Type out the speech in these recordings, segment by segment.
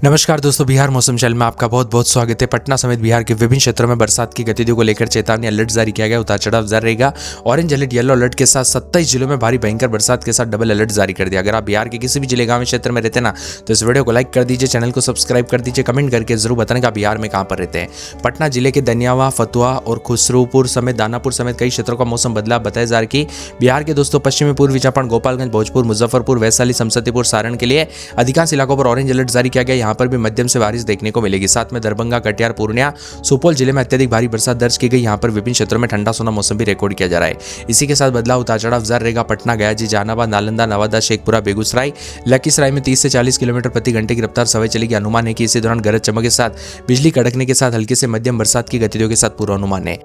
नमस्कार दोस्तों, बिहार मौसम चैनल में आपका बहुत बहुत स्वागत है। पटना समेत बिहार के विभिन्न क्षेत्रों में बरसात की गतिविधियों को लेकर चेतावनी अलर्ट जारी किया गया। उतार चढ़ाव जारी रहेगा। ऑरेंज अलर्ट, येलो अलर्ट के साथ 27 जिलों में भारी भयंकर बरसात के साथ डबल अलर्ट जारी कर दिया। अगर आप बिहार के किसी भी जिले गांव क्षेत्र में रहते ना तो इस वीडियो को लाइक कर दीजिए, चैनल को सब्सक्राइब कर दीजिए, कमेंट करके जरूर बताने का बिहार में कहां पर रहते हैं। पटना जिले के दनियावा, फतुहा और खुसरूपुर समेत दानापुर समेत कई क्षेत्रों का मौसम बदलाव बताया जा रहा है कि बिहार के दोस्तों पश्चिमी पूर्वी चंपारण, गोपालगंज, भोजपुर, मुजफ्फरपुर, वैशाली, समस्तीपुर, सारण के लिए अधिकांश इलाकों पर ऑरेंज अलर्ट जारी किया गया। यहाँ पर भी मध्यम से बारिश देखने को मिलेगी। साथ में दरभंगा, कटिहार, पूर्णिया, सुपौल जिले में अत्यधिक भारी बरसात दर्ज की गई। यहाँ पर विभिन्न क्षेत्रों में ठंडा सोना मौसम भी रिकॉर्ड किया जा रहा है। इसी के साथ बदलाव उतार चढ़ाव जारी रहेगा। पटना, गया, जहानाबाद, नालंदा, नवादा, शेखपुरा, बेगूसराय, लखीसराय में 30 से 40 किलोमीटर प्रति घंटे की रफ्तार से हवा चलेगी। अनुमान है कि इसी दौरान गरज चमक के साथ बिजली कड़कने के साथ हल्की से मध्यम बरसात की गतिविधियों के साथ पूर्वानुमान है।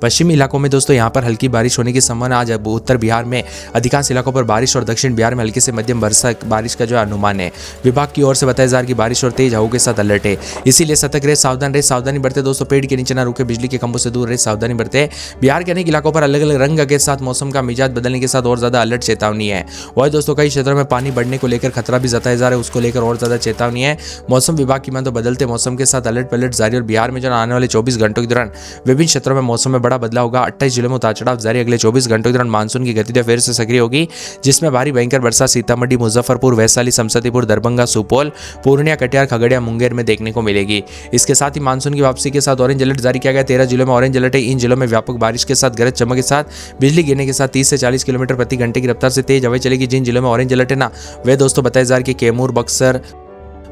पश्चिमी इलाकों में दोस्तों यहाँ पर हल्की बारिश होने की संभावना। आज उत्तर बिहार में अधिकांश इलाकों पर बारिश और दक्षिण बिहार में हल्की से मध्यम बारिश का जो अनुमान है। विभाग की ओर से बताया जा रहा है कि बारिश और तेज हवाओं के साथ अलर्ट है, इसीलिए सतर्क रहे, सावधान रहे। सावधानी बरते दोस्तों, पेड़ के नीचे ना रुके, बिजली के खंभों से दूर रहे, सावधानी बरते। बिहार के अनेक इलाकों पर अलग अलग रंग के साथ मौसम का मिजाज बदलने के साथ और ज्यादा अलर्ट चेतावनी है। वही दोस्तों कई क्षेत्रों में पानी बढ़ने को लेकर खतरा भी जताया जा रहा है, उसको लेकर और ज्यादा चेतावनी है। मौसम विभाग की मान तो बदलते मौसम के साथ अलर्ट पलट जारी। और बिहार में जो आने वाले 24 घंटों के दौरान विभिन्न क्षेत्रों में मौसम में बड़ा बदलाव होगा। 28 जिलों में उतार चढ़ाव जारी। अगले 24 घंटों के दौरान मानसून की गतिविधियां फिर से सक्रिय होगी, जिसमें भारी भयंकर बरसात सीतामढ़ी, मुजफ्फरपुर, वैशाली, समस्तीपुर, दरभंगा, सुपौल, पूर्णिया, कटिहार, खगड़िया, मुंगेर में देखने को मिलेगी। इसके साथ ही मानसून की वापसी के साथ ऑरेंज अलर्ट जारी किया गया। 13 जिलों में ऑरेंज अलर्ट है। इन जिलों में व्यापक बारिश के साथ गरज चमक के साथ बिजली गिरने के साथ 30 से 40 किलोमीटर प्रति घंटे की रफ्तार से तेज हवाएं चलेगी। जिन जिलों में ऑरेंज अलर्ट है ना वे दोस्तों बताया जा रहा है कि कैमूर, बक्सर,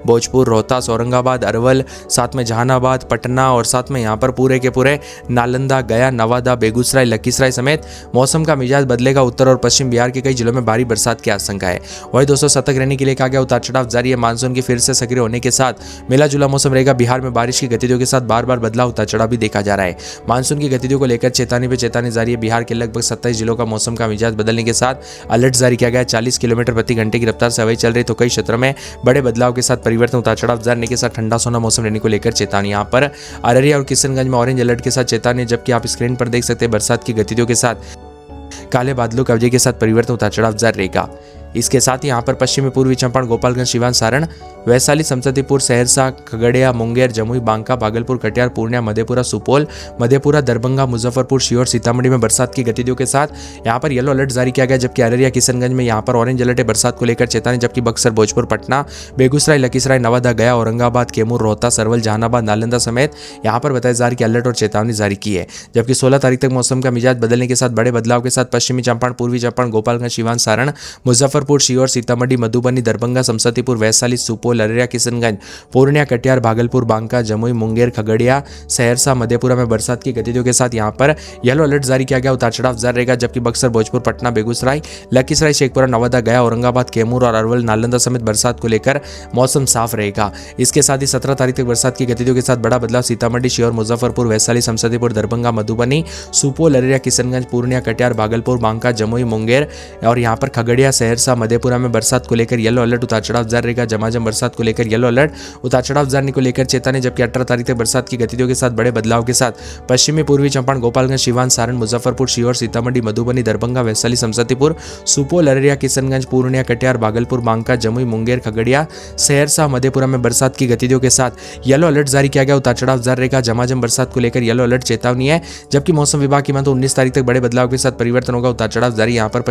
भोजपुर, रोहतास, औरंगाबाद, अरवल, साथ में जहानाबाद, पटना और साथ में यहाँ पर पूरे के पूरे नालंदा, गया, नवादा, बेगूसराय, लखीसराय समेत मौसम का मिजाज बदलेगा। उत्तर और पश्चिम बिहार के कई जिलों में भारी बरसात की आशंका है। वही दोस्तों सतर्क रहने के लिए कहा गया। उतार चढ़ाव जारी है। मानसून की फिर से सक्रिय होने के साथ मिला जुला मौसम रहेगा। बिहार में बारिश की गतिविधियों के साथ बार बार बदलाव उतार चढ़ाव भी देखा जा रहा है। मानसून की गतिविधियों को लेकर चेतावनी पे चेतावनी जारी है। बिहार के लगभग 27 जिलों का मौसम का मिजाज बदलने के साथ अलर्ट जारी किया गया। 40 किलोमीटर प्रति घंटे की रफ्तार से हवाएं चल रही, तो कई क्षेत्रों में बड़े बदलाव के साथ परिवर्तन उतार चढ़ाव जारी के साथ ठंडा सोना मौसम रहने को लेकर चेतावनी। यहाँ पर अररिया और किशनगंज में ऑरेंज अलर्ट के साथ चेतावनी, जबकि आप स्क्रीन पर देख सकते हैं बरसात की गतिविधियों के साथ काले बादलों की वजह के साथ परिवर्तन उतार चढ़ाव जारी रहेगा। इसके साथ ही यहाँ पर पश्चिमी पूर्वी चंपारण, गोपालगंज, सिवान, सारण, वैशाली, समस्तीपुर, सहरसा, खगड़िया, मुंगेर, जमुई, बांका, भागलपुर, कटिहार, पूर्णिया, मधेपुरा, सुपौल, मधेपुरा, दरभंगा, मुजफ्फरपुर, शिवहर, सीतामढ़ी में बरसात की गतिविधियों के साथ यहाँ पर येलो अलर्ट जारी किया गया। जबकि अररिया, किशनगंज में यहाँ पर ऑरेंज अलर्ट है बरसात को लेकर चेतावनी। जबकि बक्सर, भोजपुर, पटना, बेगूसराय, लखीसराय, नवादा, गया, औरंगाबाद, कैमूर, रोहतास, अरवल, जहानाबाद, नालंदा समेत यहाँ पर बताया जा रहा है कि अलर्ट और चेतावनी जारी की है। जबकि 16 तारीख तक मौसम का मिजाज बदलने के साथ बड़े बदलाव के साथ पश्चिमी चंपारण, पूर्वी चंपारण, गोपालगंज, सिवान, सारण, मुजफ्फरपुर, शिवहर, सीतामढ़ी, मधुबनी, दरभंगा, समस्तीपुर, वैशाली, सुपौल, अररिया, किशनगंज, पूर्णिया, कटिहार, भागलपुर, बांका, जमुई, मुंगेर, खगड़िया, सहरसा, मधेपुरा में बरसात की गतिविधियों के साथ यहाँ पर येलो अलर्ट जारी किया गया। उतार चढ़ाव जारी रहेगा। जबकि बक्सर, भोजपुर, पटना, बेगूसराय, लखीसराय, शेखपुरा, नवादा, गया, औरंगाबाद, कैमूर और अरवल, नालंदा समेत बरसात को लेकर मौसम साफ रहेगा। इसके साथ ही 17 तारीख तक बरसात की गतिविधियों के साथ बड़ा बदलाव सीतामढ़ी, शिवहर, मुजफ्फरपुर, वैशाली, समस्तीपुर, दरभंगा, मधुबनी, सुपौल, अररिया, किशनगंज, पूर्णिया, कटिहार, भागलपुर, बांका, जमुई, मुंगेर और यहाँ पर खगड़िया, सहरसा, मधेपुरा में बरसात को लेकर येलो अलर्ट उतार चढ़ाव जारी रहेगा। झमाझम बरसात को लेकर येलो अलर्ट, उतार चढ़ाव जारी को लेकर चेतावनी। जबकि 18 तारीख तक बरसात की गतिविधियों के साथ बड़े बदलाव के साथ पश्चिमी पूर्वी चंपारण, गोपालगंज, सिवान, सारण, मुजफ्फरपुर, शिवहर, सीतामढ़ी, मधुबनी, दरभंगा, वैशाली, समस्तीपुर, सुपौल, अररिया, किशनगंज, पूर्णिया, कटिहार, भागलपुर, बांका, जमुई, मुंगेर, खगड़िया, सहरसा, मधेपुरा में बरसात की गतिविधियों के साथ येलो अलर्ट जारी किया गया। उतार चढ़ाव जारी रहेगा। झमाझम बरसात को लेकर येलो अलर्ट चेतावनी है। जबकि मौसम विभाग की मान तो 19 तारीख तक बड़े बदलाव के साथ परिवर्तन होगा। उतार चढ़ाव जारी। यहाँ पर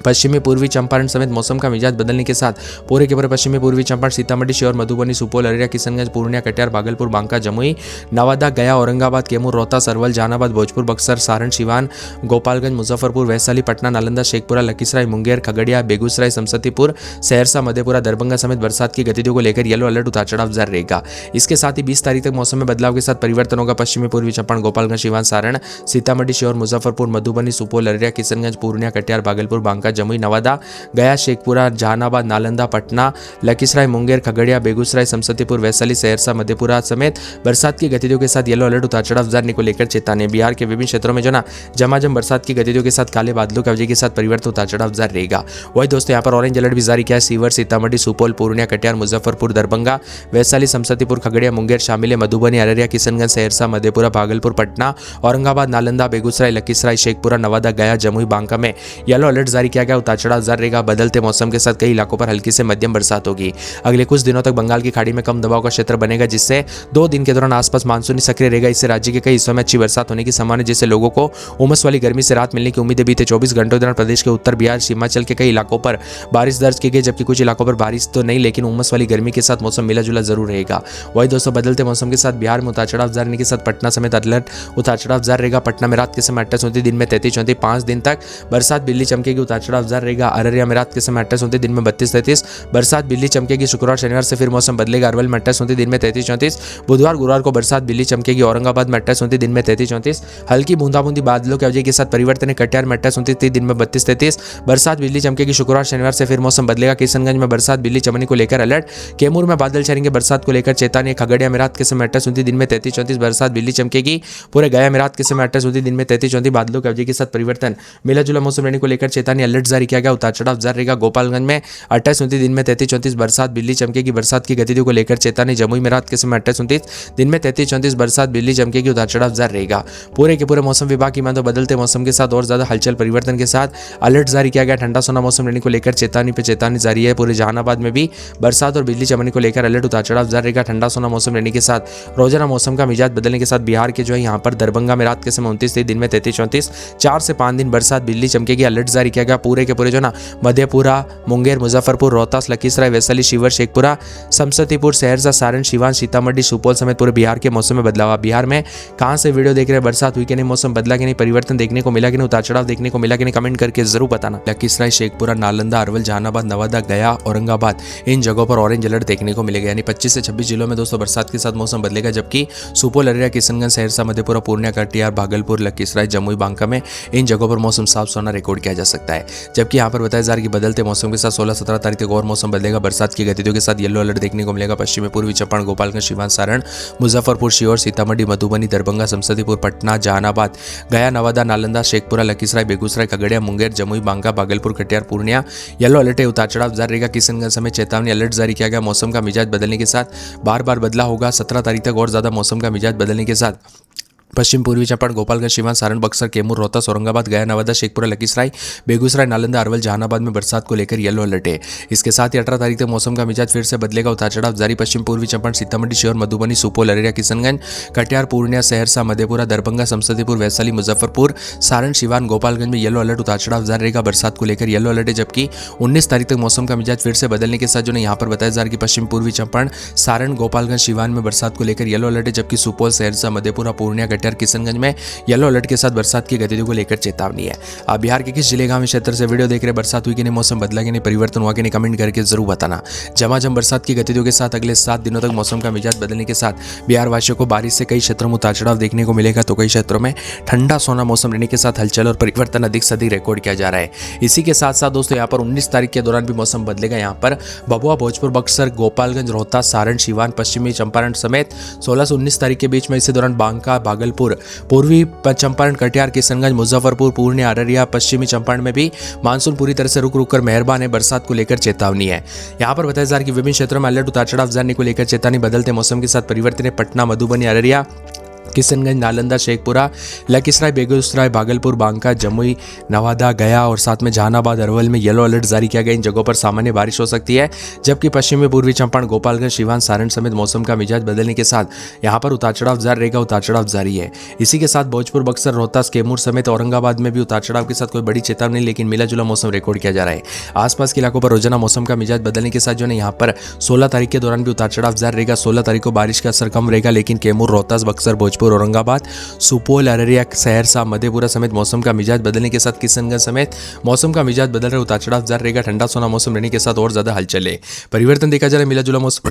पश्चिमी पूर्वी चंपारण समेत मौसम का मिजाज बदलने के साथ पूरे के पूरे पश्चिमी पूर्वी चंपारण, सीतामढ़ी, शिवहर, मधुबनी, सुपौल, अररिया, किशनगंज, पूर्णिया, कटिहार, भागलपुर, बांका, जमुई, नवादा, गया, औरंगाबाद, कैमूर, रोहतास, अरवल, जहानाबाद, भोजपुर, बक्सर, सारण, सिवान, गोपालगंज, मुजफ्फरपुर, वैशाली, पटना, नालंदा, शेखपुरा, लखीसराय, मुंगेर, खगड़िया, बेगूसराय, समस्तीपुर, सहरसा, मधेपुरा, दरभंगा समेत बरसात की गतिविधियों को लेकर येलो अलर्ट उतार चढ़ाव जारी रहेगा। इसके साथ ही 20 तारीख तक मौसम में बदलाव के साथ परिवर्तन होगा। पश्चिमी पूर्वी चंपारण, गोपालगंज, सिवान, सारण, सीतामढ़ी, शिवहर, मुजफ्फरपुर, मधुबनी, सुपौल, अररिया, किशनगंज, पूर्णिया, कटिहार, भागलपुर, बांका, जमुई, नवादा, गया, शेखपुरा, जहानाबाद, नालंदा, पटना, लखीसराय, मुंगेर, खगड़िया, बेगूसराय, समस्तीपुर, वैशाली, सहरसा, मधेपुरा समेत बरसात की गतिविधियों के साथ येलो अलर्ट उतार चढ़ाव जारी को लेकर चेतावनी। बिहार के विभिन्न क्षेत्रों में जो ना झमाझम बरसात की गतिविधियों के साथ काले बादलों की वजह के साथ परिवर्तन उतार चढ़ाव जारी रहेगा। वही दोस्तों यहाँ पर ऑरेंज अलर्ट भी जारी किया है। शिवहर, सीतामढ़ी, सुपौल, पूर्णिया, कटिहार, मुजफ्फरपुर, दरभंगा, वैशाली, समस्तीपुर, खगड़िया, मुंगेर शामिल है। मधुबनी, अररिया, किशनगंज, सहरसा, मधेपुरा, भागलपुर, पटना, औरंगाबाद, नालंदा, बेगूसराय, लखीसराय, शेखपुरा, नवादा, गया, जमुई, बांका में येलो अलर्ट जारी किया गया उतार चढ़ाव जारी रहेगा। बदलते मौसम के साथ कई इलाकों पर हल्की से मध्यम बरसात होगी। अगले कुछ दिनों तक बंगाल की खाड़ी में कम दबाव का क्षेत्र बनेगा, जिससे 2 दिन के दौरान आसपास मानसूनी सक्रिय रहेगा। इससे राज्य के कई हिस्सों में अच्छी बरसात होने की संभावना है, जिससे लोगों को उमस वाली गर्मी से राहत मिलने की उम्मीद है। बीते 24 घंटों के दौरान प्रदेश के उत्तर, बिहार, हिमाचल के कई इलाकों पर बारिश दर्ज की गई, जबकि कुछ इलाकों पर बारिश तो नहीं, लेकिन उमस वाली गर्मी के साथ मौसम मिला जुला जरूर रहेगा। वही दोस्तों, बदलते मौसम के साथ बिहार में उतार चढ़ाव जारी के साथ पटना समेत अलर्ट उतार चढ़ाव जारी रहेगा। पटना में रात के समय 28-29, दिन में 33-34, 5 दिन तक बरसात बिजली चमकेगी, उतार चढ़ाव जारी रहेगा। अररिया में रात के समय 28-29, दिन में 32-33 बरसात बिजली चमकेगी। शुक्रवार शनिवार से फिर मौसम बदलेगा। अरवल में 28-29, दिन में 33-34, बुधवार गुरुवार को बरसात बिजली चमकेगी। औरंगाबाद में 28-29, दिन में 33-34 हल्की बूंदाबूंदी बादलों की वजह के साथ परिवर्तन है। कटिहार में 28-29, दिन में 32-33 बरसात बिजली चमकेगी। शुक्रवार शनिवार से फिर मौसम बदलेगा। किशनगंज में बरसात बिजली चमकने को लेकर अलर्ट। कैमूर में बादल छाएंगे, बरसात को लेकर चेतावनी। खगड़िया में रात के समय 28-29, दिन में 33-34 बरसात बिजली चमकेगी। पूरे गया में रात के समय 28-29, दिन में 33-34 बादलों की वजह के साथ परिवर्तन। मिला जुला मौसम रहने को लेकर चेतावनी, अलर्ट जारी किया गया। उतार चढ़ाव जारी रहेगा। गोपालगंज में 28-29, दिन में 33-34 बरसात बिजली चमकेगी। बरसात की गतिविधियों को लेकर चेतावनी। जमुई में रात के समय 28-29, दिन में 33-34 बरसात बिजली चमकेगी। उतार चढ़ाव जारी रहेगा। पूरे के पूरे मौसम विभाग की मानो बदलते मौसम के साथ और ज्यादा हलचल परिवर्तन के साथ अलर्ट जारी किया गया। ठंडा सोना मौसम रहने को लेकर चेतावनी पे चेतावनी जारी है। पूरे जहानाबाद में भी बरसात और बिजली चमकने को लेकर अलर्ट उतार चढ़ाव जारी रहेगा। ठंडा सोना मौसम रहने के साथ रोजाना मौसम का मिजाज बदलने के साथ बिहार के जो है यहाँ पर दरभंगा में रात के समय 29, दिन में 33-34 4 से 5 दिन बरसात बिजली चमकेगी। अलर्ट जारी किया गया। पूरे के पूरे जो ना मधेपुरा, मुंगेर, मुजफ्फरपुर, रोहतास, लखीसराय, वैशाली, शिवहर, शेखपुरा, समस्तीपुर, सहरसा, सारण, सिवान, सीतामढ़ी, सुपौल समेत पूरे बिहार के मौसम में बदलाव। बिहार में कहां से वीडियो देख रहे हैं, बरसात हुई कि नहीं, मौसम बदला कि नहीं, परिवर्तन देखने को मिला कि नहीं, उतार चढ़ाव देखने को मिला कि नहीं, कमेंट करके जरूर बताना। लखीसराय, शेखपुरा, नालंदा, अरवल, जहानाबाद, नवादा, गया, औरंगाबाद इन जगहों पर ऑरेंज अलर्ट देखने को मिलेगा। यानी 25 से 26 जिलों में दोस्तों बरसात के साथ मौसम बदलेगा, जबकि सुपौल, अररिया, किशनगंज, सहरसा, मधेपुरा, पूर्णिया, कटिहार, भागलपुर, लखीसराय, जमुई, बांका में इन जगहों पर मौसम साफ सोना रिकॉर्ड किया जा सकता है। जबकि यहाँ पर बताया जा रहा है कि बदलते मौसम के साथ 16-17 तारीख तक और मौसम बदलेगा। बरसात की गतिविधियों के साथ येलो अलर्ट देखने को मिलेगा। पश्चिमी पूर्वी चंपारण, गोपालगंज, सिवान, सारण, मुजफ्फरपुर, शिवहर, सीतामढ़ी, मधुबनी, दरभंगा, समस्तीपुर, पटना, जहानाबाद, गया, नवादा, नालंदा, शेखपुरा, लखीसराय, बेगूसराय, खगड़िया, मुंगेर, जमुई, बांका, भागलपुर, कटिहार, पूर्णिया येलो अलर्ट है। उतार चढ़ाव जारी रहेगा। किशनगंज समेत चेतावनी, अलर्ट जारी किया गया। मौसम का मिजाज बदलने के साथ बार बार बदला होगा। 17 तारीख तक और ज्यादा मौसम का मिजाज बदलने के साथ पश्चिम पूर्वी चंपारण, गोपालगंज, सिवान, सारण, बक्सर, कैमूर, रोहतास, औरंगाबाद, गया, नवादा, शेखपुरा, लखीसराय, बेगूसराय, नालंदा, अरवल, जहानाबाद में बरसात को लेकर येलो अलर्ट है। इसके साथ ही 18 तारीख तक मौसम का मिजाज फिर से बदलेगा। उतार चढ़ाव जारी। पश्चिम पूर्वी चंपारण, सीतामढ़ी, शिवहर, मधुबनी, सुपौल, अररिया, किशनगंज, कटिहार, पूर्णिया, सहरसा, मधेपुरा, दरभंगा, समस्तीपुर, वैशाली, मुजफ्फरपुर, सारण, सिवान, गोपालगंज में येलो अलर्ट उतार चढ़ाव जारी रहेगा। बरसात को लेकर येलो अलर्ट है। जबकि 19 तारीख तक मौसम का मिजाज फिर से बदलने के साथ जो यहाँ पर बताया जा रहा है कि पश्चिम पूर्वी चंपारण, सारण, गोपालगंज, सिवान में बरसात को लेकर येलो अलर्ट है। जबकि सुपौल, सहरसा, मधेपुरा, पूर्णिया, कटिहार, किशनगंज में येलो अलर्ट के साथ बरसात की गतिविधियों को लेकर चेतावनी है। आप बिहार के किस जिले, गांव, क्षेत्र से वीडियो देख रहे हैं, बरसात हुई कि नहीं, मौसम बदला कि नहीं, परिवर्तन हुआ कि नहीं, कमेंट करके जरूर बताना। झमाझम बरसात की गतिविधियों के साथ अगले 7 दिनों तक मौसम का मिजाज बदलने के साथ बिहार वासियों को बारिश से कई क्षेत्रों में उतार चढ़ाव देखने को मिलेगा, तो कई क्षेत्रों में ठंडा सोना मौसम रहने के साथ हलचल और परिवर्तन अधिक से अधिक रिकॉर्ड किया जा रहा है। इसी के साथ साथ दोस्तों यहाँ पर 19 तारीख के दौरान भी मौसम बदलेगा। यहाँ पर भभुआ, भोजपुर, बक्सर, गोपालगंज, रोहतास, सारण, सिवान, पश्चिमी चंपारण समेत 16 से 19 तारीख के बीच में इसी दौरान बांका, भागलपुर, पूर्वी चंपारण, कटिहार, किशनगंज, मुजफ्फरपुर, पूर्णिया, अररिया, पश्चिमी चंपारण में भी मानसून पूरी तरह से रुक रुक कर मेहरबान है। बरसात को लेकर चेतावनी है। यहाँ पर बताया जा रहा है कि विभिन्न क्षेत्रों में अलर्ट उतार चढ़ाव जाने को लेकर चेतावनी। बदलते मौसम के साथ परिवर्तन है। पटना, मधुबनी, अररिया, किशनगंज, नालंदा, शेखपुरा, लखीसराय, बेगूसराय, भागलपुर, बांका, जमुई, नवादा, गया और साथ में जहानाबाद, अरवल में येलो अलर्ट जारी किया गया। इन जगहों पर सामान्य बारिश हो सकती है। जबकि पश्चिमी पूर्वी चंपारण, गोपालगंज, सिवान, सारण समेत मौसम का मिजाज बदलने के साथ यहाँ पर उतार चढ़ाव जारी रहेगा। उतार चढ़ाव जारी है। इसी के साथ भोजपुर, बक्सर, रोहतास, कैमूर समेत औरंगाबाद में भी उतार चढ़ाव के साथ कोई बड़ी चेतावनी नहीं, लेकिन मिला जुला मौसम रिकॉर्ड किया जा रहा है। आसपास के इलाकों पर रोजाना मौसम का मिजाज बदलने के साथ जो है यहाँ पर 16 तारीख के दौरान भी उतार चढ़ाव जारी रहेगा। 16 तारीख को बारिश का असर कम रहेगा, लेकिन कैमूर, रोहतास, बक्सर, भोजपुर, औरंगाबाद, सुपौल, अररिया, सहरसा, मधेपुरा समेत मौसम का मिजाज बदलने के साथ किशनगंज समेत मौसम का मिजाज बदल रहा है। उतार चढ़ाव जारी रहेगा। ठंडा सोना मौसम रहने के साथ और ज्यादा हलचल है। परिवर्तन देखा जा रहा है। मिला जुला मौसम